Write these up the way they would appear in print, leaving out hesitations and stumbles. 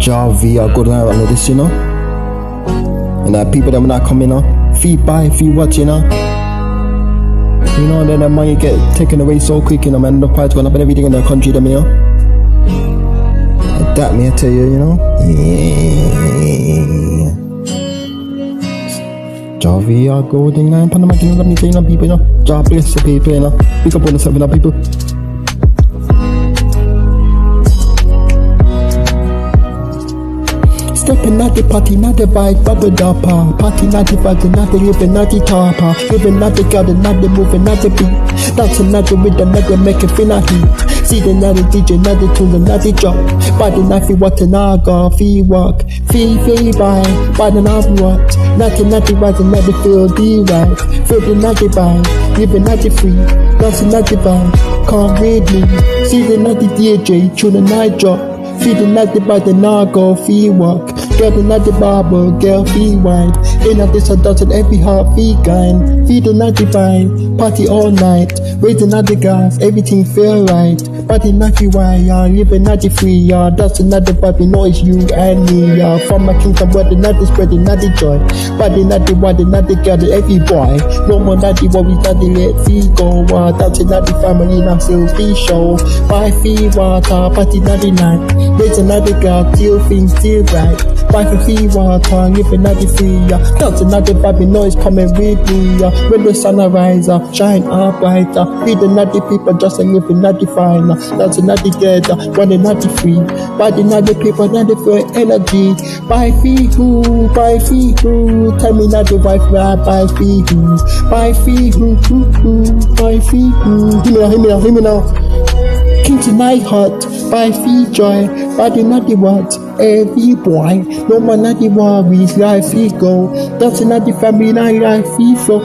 Javi, I go down on this, you know. And people that when I come in, fee buy, fee watch, you know. You know, then the money get taken away so quick, you know, man. The price going up and everything in the country, them, you know. Like that, me, I tell you, you know. Yeah. Javi, I go down, Panama, you know, people, you know. Job bless the people, you know. Pick up on the 7 people. Stepping at the party, not the bike, bubble dopper. Party, not the bag, not the living, not the topper. Living, not the garden, not the moving, not the beat. Dancing, not the rhythm, not the make it feel not heat. See the not the DJ, not the tune, not the drop. Body, not the water, not go, feel walk. Feel by, body, not what. Nothing, not the rising, not the feel, the right. Feel the not the buy, living, not the free. Dancing, not the buy, can't read me. See the not the DJ, tune the night drop. Feeding at the bar, the nago, fee walk. Getting at the barber, girl, fee wine. In at this adult every heart, fee gun. Feeding at the vine, party all night. Raising at the gas, everything feel right. Party not the wire, living at the free, yeah. Dancing at the vibe, you know it's you and me, yeah. From my kingdom, where the night is spreading, not the joy. Party not the one, not the girl, every boy. No more not the worries, not the let fee go. Dancing at the family, now still fee show. Buy fee water, party not the night. Raising at the girl, till things still right. Buy for fee water, living at the free, yeah. Dancing at the vibe, you know it's coming with me, yeah. When the sun arises, shine up brighter. Feeding at the people, just a living at the fire. Dancing at the together, running at the free. Body not the people, not the feel energy. Buy fee who, tell me not the wife, buy fee who. Buy fee who, buy fee who. Hear me now. King tonight hot, buy fee joy. Body not the what, every boy. No man not the worries, life fee go. Dancing at the family, night life fee flow.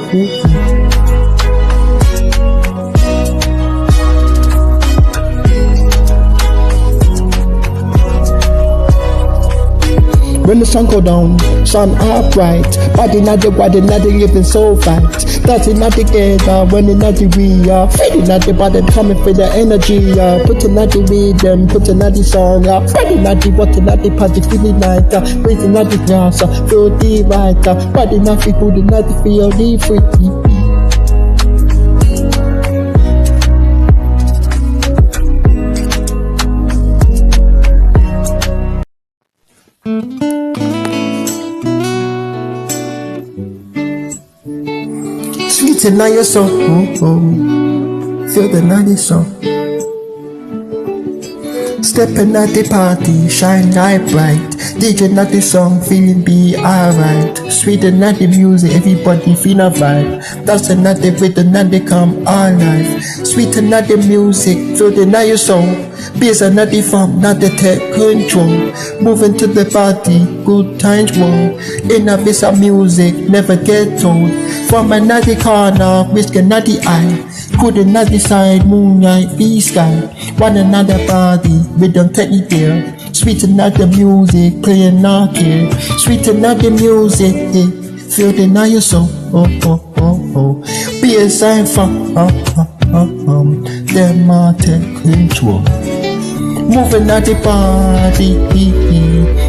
When the sun go down, sun upright. Body not the living so fat. Dancing not together, when not the we are. Feeding not the body, coming for the energy. Putting not the rhythm, putting not the song. Feeding not the water, not the party, feeling like. Raising not the glass, feel the right. Body not the good, not the feel the free. Sweet and night song, feel the night song. Stepping at the party, shine light bright. DJ not the song, feeling be alright. Sweet and not the music, everybody feel a vibe. Dancing not the rhythm, not they come alive. Sweet and not the music, feel the night song. Bass and not the funk, not the take control. Moving to the party, good times roll. In a piece of music, never get told. From another corner, risk another eye. Couldn't not decide, moonlight, be sky. One another body, rhythm take it there. Sweet another music, playing not care. Sweet another music, feel the night song. Be a sign for them are take control. Moving at the body,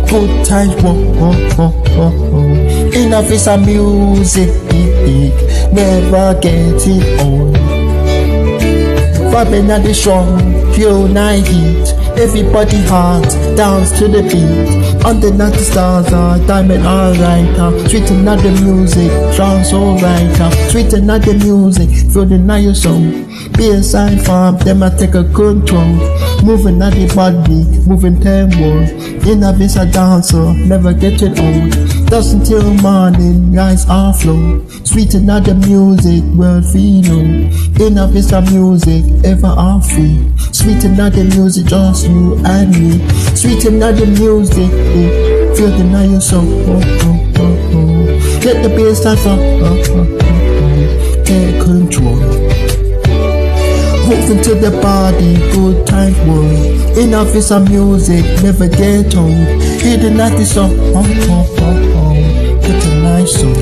good times, in a piece of music, never getting old. Vibing at the strong, pure night heat. Everybody heart, dance to the beat. Under the stars are diamond alright. Sweet another music, trance alright. Sweet another music, feel the night song. Be a sign from them, I take a control. Moving at the body, moving tempo. In a visa dancer, never getting old. Dance until morning, rise and flow. Sweet another music, world feel. In a visa music, ever are free. Sweet another music, just you and me. Sweet another music, feel the night song. Get the bass start take control. Moving to the body, good times world. In a piece of music, never get old. Hear the night song, get a nice song.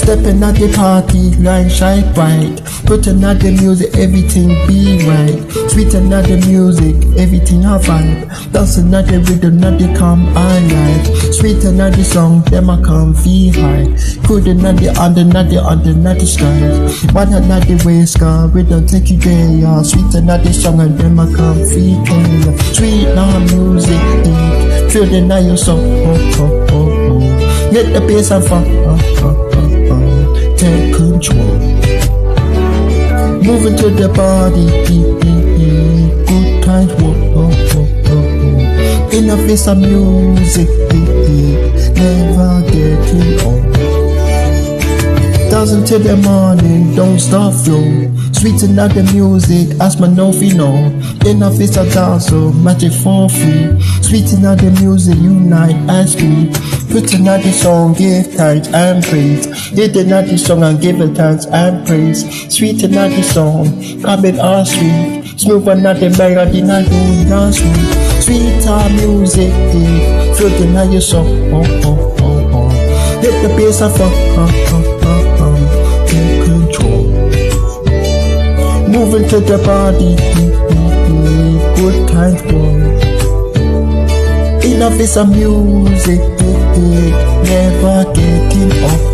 Stepping at the party, line shine bright. Putting out the music, everything be right. Sweeten at the music, everything I vibe. Dancing at the rhythm, not the calm I like. Sweeten at the song, them I come feel high. Couldn't at the under, not the sky. One at the way sky, we don't take you there, yeah. Sweeten at the song and them I come feel high. Sweet now music, deep. Feel the night your song, Get the bass and fun, take control. Moving to the body, good times, in a face of music, never getting old. Dancing till the morning, don't stop flow. Sweeten out the music, as my novi know. In a face of dance, so magic for free. Sweeten out the music, unite as we. Putting out the song, give thanks and praise. Getting out the song and giving thanks and praise. Sweeten out the song, coming all sweet. Smooth out the melody, not doing not sweet. Sweet music, floating out your song, Hit the bass and take control. Moving to the body, good times, boy. Enough is a music, never getting off.